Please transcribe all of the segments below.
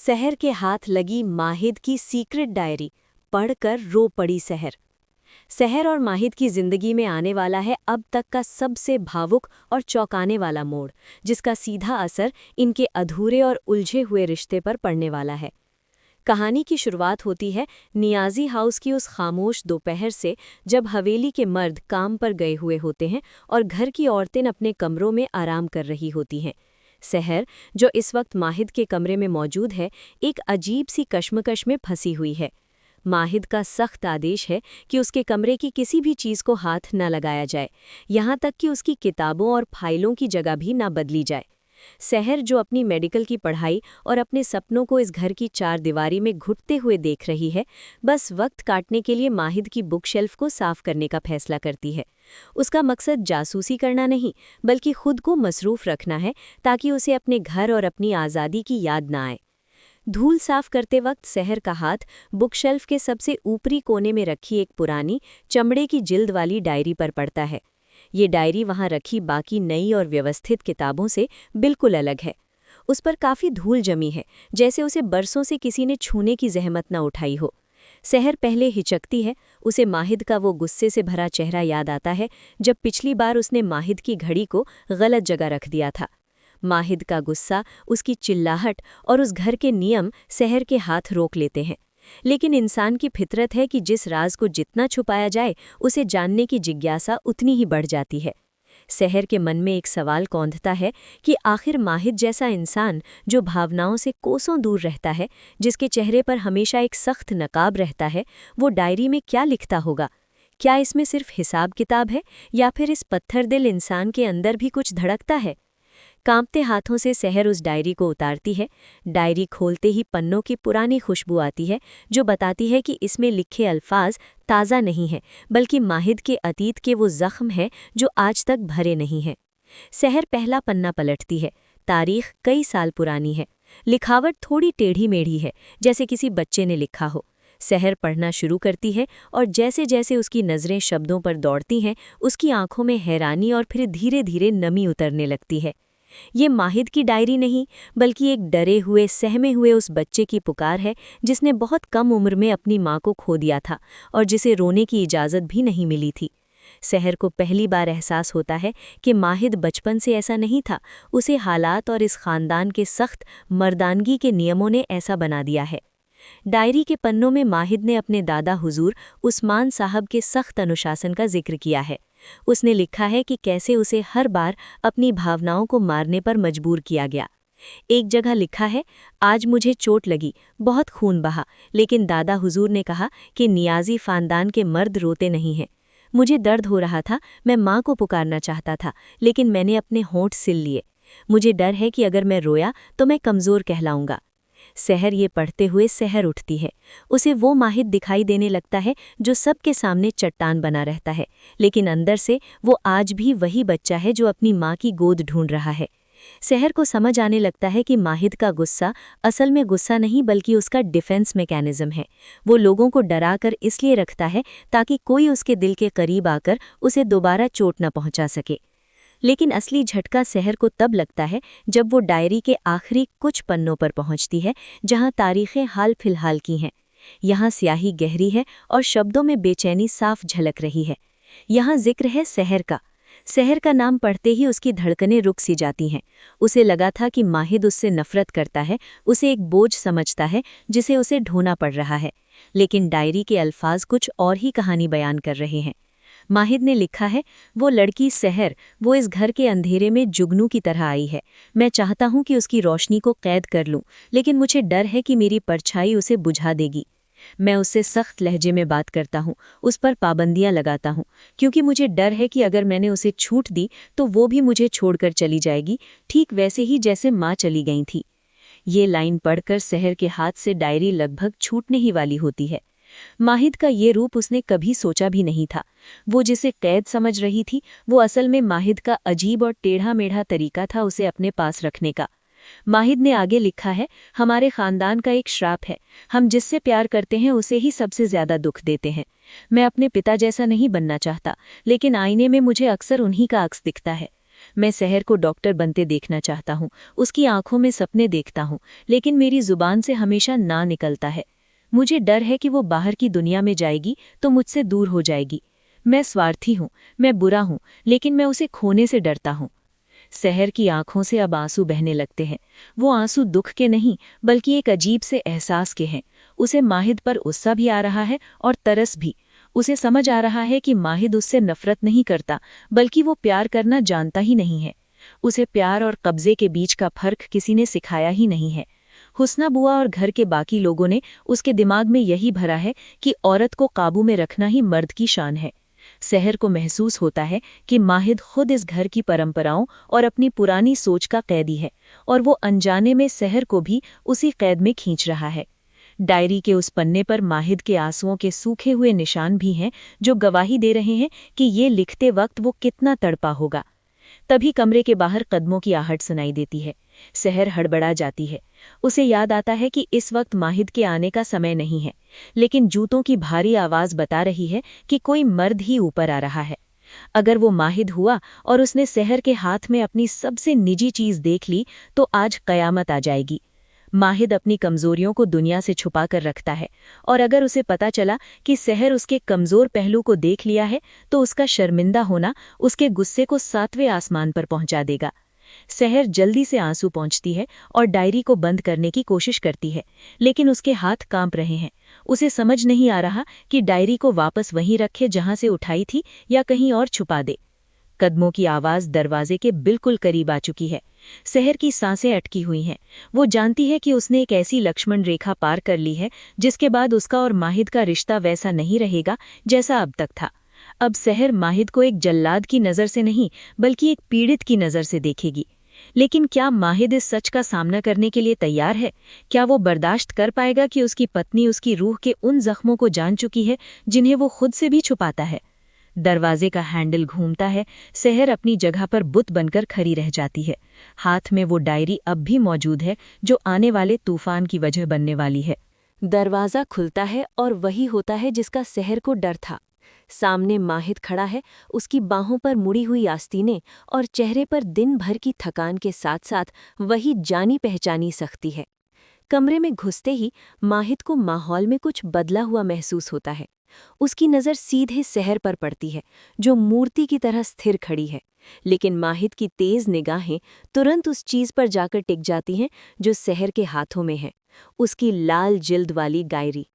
सहर के हाथ लगी माहिद की सीक्रेट डायरी पढ़कर रो पड़ी सहर। सहर और माहिद की जिंदगी में आने वाला है अब तक का सबसे भावुक और चौंकाने वाला मोड़, जिसका सीधा असर इनके अधूरे और उलझे हुए रिश्ते पर पड़ने वाला है। कहानी की शुरुआत होती है नियाजी हाउस की उस खामोश दोपहर से, जब हवेली के मर्द काम पर गए हुए होते हैं और घर की औरतें अपने कमरों में आराम कर रही होती हैं। सहर, जो इस वक्त माहिद के कमरे में मौजूद है, एक अजीब सी कश्मकश में फंसी हुई है। माहिद का सख्त आदेश है कि उसके कमरे की किसी भी चीज़ को हाथ न लगाया जाए, यहाँ तक कि उसकी किताबों और फाइलों की जगह भी ना बदली जाए। सहर, जो अपनी मेडिकल की पढ़ाई और अपने सपनों को इस घर की चार दीवारी में घुटते हुए देख रही है, बस वक्त काटने के लिए माहिद की बुक शेल्फ को साफ करने का फैसला करती है। उसका मकसद जासूसी करना नहीं, बल्कि खुद को मसरूफ रखना है, ताकि उसे अपने घर और अपनी आज़ादी की याद ना आए। धूल साफ करते वक्त सहर का हाथ बुक शेल्फ के सबसे ऊपरी कोने में रखी एक पुरानी चमड़े की जिल्द वाली डायरी पर पड़ता है। ये डायरी वहां रखी बाकी नई और व्यवस्थित किताबों से बिल्कुल अलग है। उस पर काफ़ी धूल जमी है, जैसे उसे बरसों से किसी ने छूने की जहमत न उठाई हो। सहर पहले हिचकती है। उसे माहिद का वो गुस्से से भरा चेहरा याद आता है, जब पिछली बार उसने माहिद की घड़ी को गलत जगह रख दिया था। माहिद का गुस्सा, उसकी चिल्लाहट और उस घर के नियम सहर के हाथ रोक लेते हैं। लेकिन इंसान की फितरत है कि जिस राज को जितना छुपाया जाए, उसे जानने की जिज्ञासा उतनी ही बढ़ जाती है। सहर के मन में एक सवाल कौंधता है कि आखिर माहिद जैसा इंसान, जो भावनाओं से कोसों दूर रहता है, जिसके चेहरे पर हमेशा एक सख्त नकाब रहता है, वो डायरी में क्या लिखता होगा? क्या इसमें सिर्फ हिसाब किताब है, या फिर इस पत्थर दिल इंसान के अंदर भी कुछ धड़कता है? कांपते हाथों से सहर उस डायरी को उतारती है। डायरी खोलते ही पन्नों की पुरानी खुशबू आती है, जो बताती है कि इसमें लिखे अल्फाज ताज़ा नहीं हैं, बल्कि माहिद के अतीत के वो ज़ख्म हैं जो आज तक भरे नहीं हैं। सहर पहला पन्ना पलटती है। तारीख कई साल पुरानी है। लिखावट थोड़ी टेढ़ी मेढ़ी है, जैसे किसी बच्चे ने लिखा हो। सहर पढ़ना शुरू करती है, और जैसे जैसे उसकी नज़रें शब्दों पर दौड़ती हैं, उसकी आंखों में हैरानी और फिर धीरे धीरे नमी उतरने लगती है। ये माहिद की डायरी नहीं, बल्कि एक डरे हुए, सहमे हुए उस बच्चे की पुकार है, जिसने बहुत कम उम्र में अपनी माँ को खो दिया था और जिसे रोने की इजाज़त भी नहीं मिली थी। सहर को पहली बार एहसास होता है कि माहिद बचपन से ऐसा नहीं था। उसे हालात और इस खानदान के सख्त मर्दानगी के नियमों ने ऐसा बना दिया है। डायरी के पन्नों में माहिद ने अपने दादा हुजूर उस्मान साहब के सख्त अनुशासन का जिक्र किया है। उसने लिखा है कि कैसे उसे हर बार अपनी भावनाओं को मारने पर मजबूर किया गया। एक जगह लिखा है, आज मुझे चोट लगी, बहुत खून बहा, लेकिन दादा हुजूर ने कहा कि नियाजी ख़ानदान के मर्द रोते नहीं हैं। मुझे दर्द हो रहा था, मैं माँ को पुकारना चाहता था, लेकिन मैंने अपने होंठ सिल लिए। मुझे डर है कि अगर मैं रोया तो मैं कमज़ोर कहलाऊंगा। सहर ये पढ़ते हुए सहर उठती है। उसे वो माहिद दिखाई देने लगता है जो सबके सामने चट्टान बना रहता है, लेकिन अंदर से वो आज भी वही बच्चा है जो अपनी माँ की गोद ढूंढ रहा है। सहर को समझ आने लगता है कि माहिद का गुस्सा असल में गुस्सा नहीं, बल्कि उसका डिफेंस मैकेनिज्म है। वो लोगों को डरा कर इसलिए रखता है ताकि कोई उसके दिल के करीब आकर उसे दोबारा चोट न पहुंचा सके। लेकिन असली झटका सहर को तब लगता है जब वो डायरी के आखिरी कुछ पन्नों पर पहुंचती है, जहां तारीखें हाल फिलहाल की हैं। यहाँ स्याही गहरी है और शब्दों में बेचैनी साफ झलक रही है। यहाँ जिक्र है सहर का। सहर का नाम पढ़ते ही उसकी धड़कनें रुक सी जाती हैं। उसे लगा था कि माहिद उससे नफरत करता है, उसे एक बोझ समझता है जिसे उसे ढोना पड़ रहा है। लेकिन डायरी के अल्फाज कुछ और ही कहानी बयान कर रहे हैं। माहिद ने लिखा है, वो लड़की सहर, वो इस घर के अंधेरे में जुगनू की तरह आई है। मैं चाहता हूँ कि उसकी रोशनी को कैद कर लूँ, लेकिन मुझे डर है कि मेरी परछाई उसे बुझा देगी। मैं उससे सख्त लहजे में बात करता हूँ, उस पर पाबंदियाँ लगाता हूँ, क्योंकि मुझे डर है कि अगर मैंने उसे छूट दी तो वो भी मुझे छोड़कर चली जाएगी, ठीक वैसे ही जैसे माँ चली गई थी। ये लाइन पढ़कर सहर के हाथ से डायरी लगभग छूटने ही वाली होती है। माहिद का ये रूप उसने कभी सोचा भी नहीं था। वो जिसे कैद समझ रही थी, वो असल में माहिद का अजीब और टेढ़ा मेढ़ा तरीका था उसे अपने पास रखने का। माहिद ने आगे लिखा है, हमारे खानदान का एक श्राप है, हम जिससे प्यार करते हैं उसे ही सबसे ज्यादा दुख देते हैं। मैं अपने पिता जैसा नहीं बनना चाहता, लेकिन आईने में मुझे अक्सर उन्हीं का अक्स दिखता है। मैं सहर को डॉक्टर बनते देखना चाहता हूँ, उसकी आंखों में सपने देखता हूँ, लेकिन मेरी जुबान से हमेशा ना निकलता है। मुझे डर है कि वो बाहर की दुनिया में जाएगी तो मुझसे दूर हो जाएगी। मैं स्वार्थी हूँ, मैं बुरा हूँ, लेकिन मैं उसे खोने से डरता हूँ। सहर की आंखों से अब आंसू बहने लगते हैं। वो आंसू दुख के नहीं, बल्कि एक अजीब से एहसास के हैं। उसे माहिद पर गुस्सा भी आ रहा है और तरस भी। उसे समझ आ रहा है कि माहिद उससे नफरत नहीं करता, बल्कि वो प्यार करना जानता ही नहीं है। उसे प्यार और कब्जे के बीच का फर्क किसी ने सिखाया ही नहीं है। हुस्ना बुआ और घर के बाकी लोगों ने उसके दिमाग में यही भरा है कि औरत को काबू में रखना ही मर्द की शान है। सहर को महसूस होता है कि माहिद खुद इस घर की परंपराओं और अपनी पुरानी सोच का कैदी है, और वो अनजाने में सहर को भी उसी कैद में खींच रहा है। डायरी के उस पन्ने पर माहिद के आंसुओं के सूखे हुए निशान भी हैं, जो गवाही दे रहे हैं कि ये लिखते वक्त वो कितना तड़पा होगा। तभी कमरे के बाहर कदमों की आहट सुनाई देती है। सहर हड़बड़ा जाती है। उसे याद आता है कि इस वक्त माहिद के आने का समय नहीं है, लेकिन जूतों की भारी आवाज बता रही है कि कोई मर्द ही ऊपर आ रहा है। अगर वो माहिद हुआ और उसने सहर के हाथ में अपनी सबसे निजी चीज देख ली, तो आज कयामत आ जाएगी। माहिद अपनी कमजोरियों को दुनिया से छुपा कर रखता है, और अगर उसे पता चला कि सहर उसके कमजोर पहलू को देख लिया है, तो उसका शर्मिंदा होना उसके गुस्से को 7वें आसमान पर पहुंचा देगा। सहर जल्दी से आंसू पहुंचती है और डायरी को बंद करने की कोशिश करती है, लेकिन उसके हाथ कांप रहे हैं। उसे समझ नहीं आ रहा कि डायरी को वापस वहीं रखे जहां से उठाई थी, या कहीं और छुपा दे। कदमों की आवाज दरवाजे के बिल्कुल करीब आ चुकी है। सहर की सांसें अटकी हुई हैं। वो जानती है कि उसने एक ऐसी लक्ष्मण रेखा पार कर ली है जिसके बाद उसका और माहिद का रिश्ता वैसा नहीं रहेगा जैसा अब तक था। अब सहर माहिद को एक जल्लाद की नज़र से नहीं, बल्कि एक पीड़ित की नज़र से देखेगी। लेकिन क्या माहिद इस सच का सामना करने के लिए तैयार है? क्या वो बर्दाश्त कर पाएगा कि उसकी पत्नी उसकी रूह के उन जख्मों को जान चुकी है जिन्हें वो खुद से भी छुपाता है? दरवाजे का हैंडल घूमता है। सहर अपनी जगह पर बुत बनकर खड़ी रह जाती है। हाथ में वो डायरी अब भी मौजूद है, जो आने वाले तूफान की वजह बनने वाली है। दरवाज़ा खुलता है और वही होता है जिसका सहर को डर था। सामने माहिद खड़ा है, उसकी बाहों पर मुड़ी हुई आस्तीनें और चेहरे पर दिन भर की थकान के साथ साथ वही जानी पहचानी सख्ती है। कमरे में घुसते ही माहिद को माहौल में कुछ बदला हुआ महसूस होता है। उसकी नज़र सीधे सहर पर पड़ती है, जो मूर्ति की तरह स्थिर खड़ी है। लेकिन माहिद की तेज निगाहें तुरंत उस चीज पर जाकर टिक जाती हैं जो सहर के हाथों में है, उसकी लाल जिल्द वाली डायरी।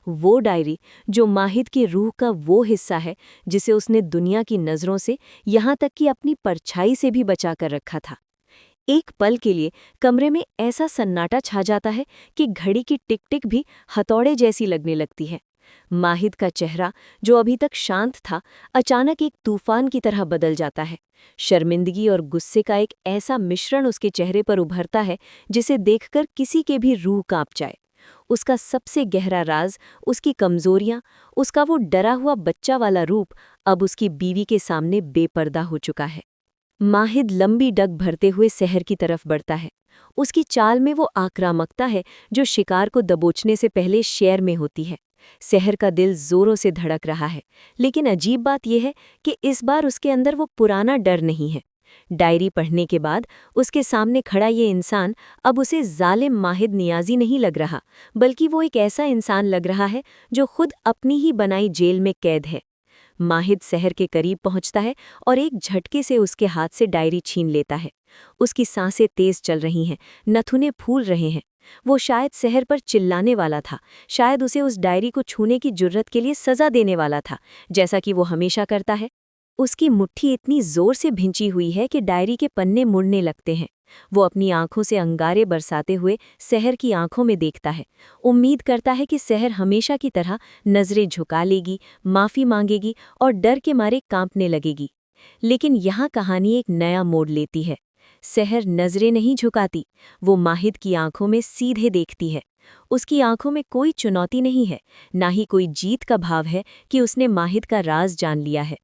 वो डायरी जो माहिद की रूह का वो हिस्सा है जिसे उसने दुनिया की नज़रों से, यहाँ तक कि अपनी परछाई से भी बचा कर रखा था। एक पल के लिए कमरे में ऐसा सन्नाटा छा जाता है कि घड़ी की टिक टिक भी हथौड़े जैसी लगने लगती है। माहिद का चेहरा, जो अभी तक शांत था, अचानक एक तूफान की तरह बदल जाता है। शर्मिंदगी और गुस्से का एक ऐसा मिश्रण उसके चेहरे पर उभरता है जिसे देखकर किसी के भी रूह कांप जाए। उसका सबसे गहरा राज, उसकी कमजोरियां, उसका वो डरा हुआ बच्चा वाला रूप अब उसकी बीवी के सामने बेपर्दा हो चुका है। माहिद लंबी डग भरते हुए सहर की तरफ बढ़ता है। उसकी चाल में वो आक्रामकता है जो शिकार को दबोचने से पहले शेर में होती है। सहर का दिल जोरों से धड़क रहा है, लेकिन अजीब बात यह है कि इस बार उसके अंदर वो पुराना डर नहीं है। डायरी पढ़ने के बाद उसके सामने खड़ा ये इंसान अब उसे जालिम माहिद नियाजी नहीं लग रहा, बल्कि वो एक ऐसा इंसान लग रहा है जो खुद अपनी ही बनाई जेल में कैद है। माहिद सहर के करीब पहुंचता है और एक झटके से उसके हाथ से डायरी छीन लेता है। उसकी सांसें तेज चल रही हैं, नथुने फूल रहे हैं। वो शायद सहर पर चिल्लाने वाला था, शायद उसे उस डायरी को छूने की जुर्रत के लिए सजा देने वाला था, जैसा कि वो हमेशा करता है। उसकी मुट्ठी इतनी जोर से भिंची हुई है कि डायरी के पन्ने मुड़ने लगते हैं। वो अपनी आंखों से अंगारे बरसाते हुए सहर की आंखों में देखता है, उम्मीद करता है कि सहर हमेशा की तरह नजरें झुका लेगी, माफी मांगेगी और डर के मारे कांपने लगेगी। लेकिन यहाँ कहानी एक नया मोड़ लेती है। सहर नजरें नहीं झुकाती, वो माहिद की आंखों में सीधे देखती है। उसकी आंखों में कोई चुनौती नहीं है, ना ही कोई जीत का भाव है कि उसने माहिद का राज जान लिया है।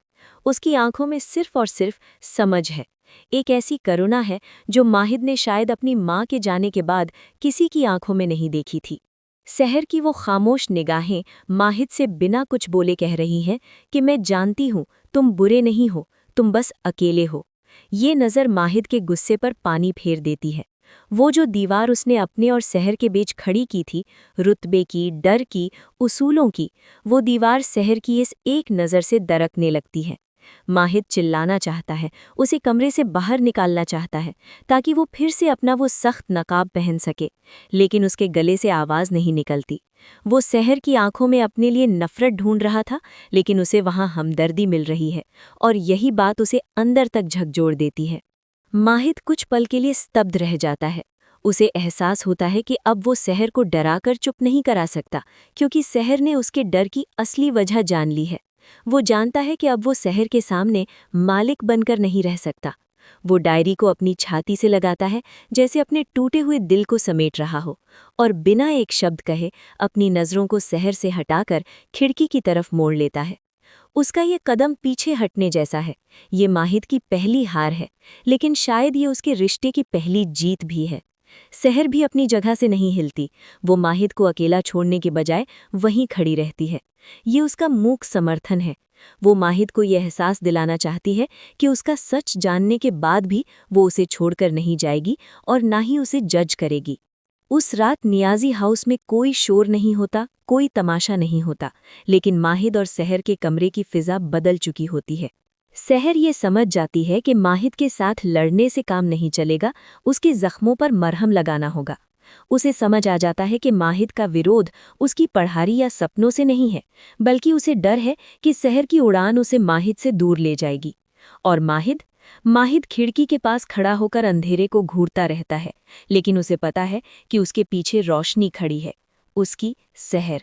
उसकी आंखों में सिर्फ और सिर्फ समझ है, एक ऐसी करुणा है जो माहिद ने शायद अपनी माँ के जाने के बाद किसी की आंखों में नहीं देखी थी। सहर की वो खामोश निगाहें माहिद से बिना कुछ बोले कह रही हैं कि मैं जानती हूँ तुम बुरे नहीं हो, तुम बस अकेले हो। ये नज़र माहिद के गुस्से पर पानी फेर देती है। वो जो दीवार उसने अपने और शहर के बीच खड़ी की थी, रुतबे की, डर की, उसूलों की, वो दीवार शहर की इस एक नज़र से दरकने लगती है। माहिद चिल्लाना चाहता है, उसे कमरे से बाहर निकालना चाहता है ताकि वो फिर से अपना वो सख्त नकाब पहन सके, लेकिन उसके गले से आवाज़ नहीं निकलती। वो शहर की आंखों में अपने लिए नफरत ढूंढ रहा था, लेकिन उसे वहां हमदर्दी मिल रही है, और यही बात उसे अंदर तक झकझोर देती है। माहिद कुछ पल के लिए स्तब्ध रह जाता है। उसे एहसास होता है कि अब वो शहर को डराकर चुप नहीं करा सकता, क्योंकि शहर ने उसके डर की असली वजह जान ली है। वो जानता है कि अब वो शहर के सामने मालिक बनकर नहीं रह सकता। वो डायरी को अपनी छाती से लगाता है, जैसे अपने टूटे हुए दिल को समेट रहा हो, और बिना एक शब्द कहे अपनी नज़रों को शहर से हटाकर खिड़की की तरफ मोड़ लेता है। उसका ये कदम पीछे हटने जैसा है। ये माहिद की पहली हार है, लेकिन शायद ये उसके रिश्ते की पहली जीत भी है। शहर भी अपनी जगह से नहीं हिलती। वो माहिद को अकेला छोड़ने के बजाय वहीं खड़ी रहती है। ये उसका मूक समर्थन है। वो माहिद को यह एहसास दिलाना चाहती है कि उसका सच जानने के बाद भी वो उसे छोड़कर नहीं जाएगी और ना ही उसे जज करेगी। उस रात नियाजी हाउस में कोई शोर नहीं होता, कोई तमाशा नहीं होता, लेकिन माहिद और शहर के कमरे की फिजा बदल चुकी होती है। शहर ये समझ जाती है कि माहिद के साथ लड़ने से काम नहीं चलेगा, उसके जख्मों पर मरहम लगाना होगा। उसे समझ आ जाता है कि माहिद का विरोध उसकी पढ़ाई या सपनों से नहीं है, बल्कि उसे डर है कि शहर की उड़ान उसे माहिद से दूर ले जाएगी। और माहिद खिड़की के पास खड़ा होकर अंधेरे को घूरता रहता है, लेकिन उसे पता है कि उसके पीछे रोशनी खड़ी है, उसकी शहर।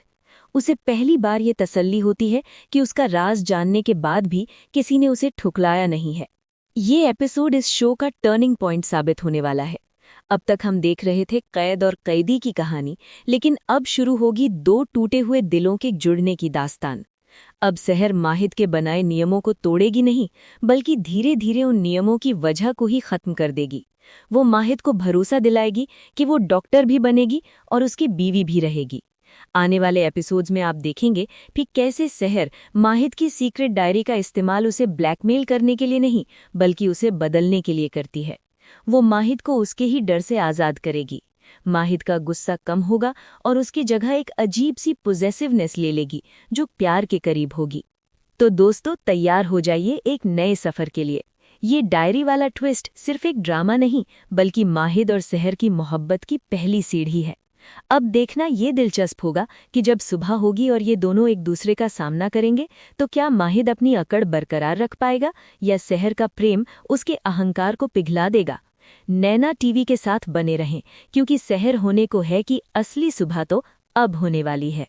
उसे पहली बार ये तसल्ली होती है कि उसका राज जानने के बाद भी किसी ने उसे ठुकराया नहीं है। ये एपिसोड इस शो का टर्निंग पॉइंट साबित होने वाला है। अब तक हम देख रहे थे कैद और कैदी की कहानी, लेकिन अब शुरू होगी दो टूटे हुए दिलों के जुड़ने की दास्तान। अब शहर माहिद के बनाए नियमों को तोड़ेगी नहीं, बल्कि धीरे धीरे उन नियमों की वजह को ही खत्म कर देगी। वो माहिद को भरोसा दिलाएगी कि वो डॉक्टर भी बनेगी और उसकी बीवी भी रहेगी। आने वाले एपिसोड्स में आप देखेंगे कि कैसे शहर माहिद की सीक्रेट डायरी का इस्तेमाल उसे ब्लैकमेल करने के लिए नहीं, बल्कि उसे बदलने के लिए करती है। वो माहिद को उसके ही डर से आज़ाद करेगी। माहिद का गुस्सा कम होगा और उसकी जगह एक अजीब सी पॉजेसिवनेस ले लेगी, जो प्यार के करीब होगी। तो दोस्तों, तैयार हो जाइए एक नए सफ़र के लिए। ये डायरी वाला ट्विस्ट सिर्फ एक ड्रामा नहीं, बल्कि माहिद और शहर की मोहब्बत की पहली सीढ़ी है। अब देखना ये दिलचस्प होगा कि जब सुबह होगी और ये दोनों एक दूसरे का सामना करेंगे, तो क्या माहिद अपनी अकड़ बरकरार रख पाएगा या शहर का प्रेम उसके अहंकार को पिघला देगा। नैना टीवी के साथ बने रहें, क्योंकि शहर होने को है कि असली सुबह तो अब होने वाली है।